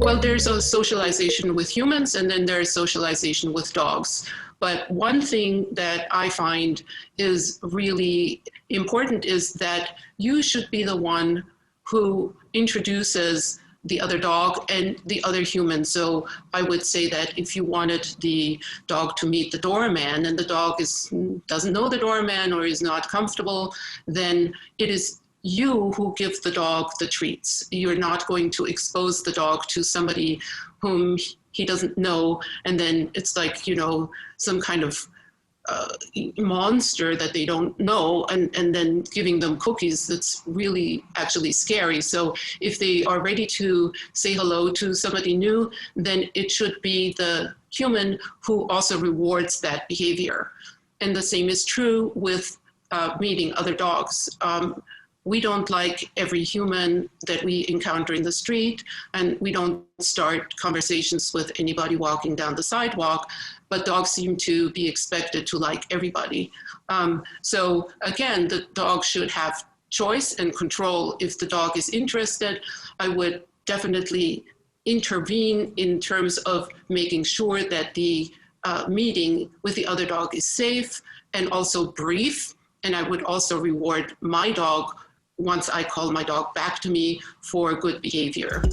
Well, there's a socialization with humans, and then there's socialization with dogs. But one thing that I find is really important is that you should be the one who introduces the other dog and the other human. So I would say that if you wanted the dog to meet the doorman and the dog doesn't know the doorman or is not comfortable, then it is you who give the dog the treats. You're not going to expose the dog to somebody whom he doesn't know, and then it's like, you know, some kind of monster that they don't know, and then giving them cookies. That's really actually scary. So if they are ready to say hello to somebody new, then it should be the human who also rewards that behavior. And the same is true with meeting other dogs. We don't like every human that we encounter in the street, and we don't start conversations with anybody walking down the sidewalk, but dogs seem to be expected to like everybody. So again, the dog should have choice and control. If the dog is interested, I would definitely intervene in terms of making sure that the meeting with the other dog is safe and also brief. And I would also reward my dog once I call my dog back to me for good behavior.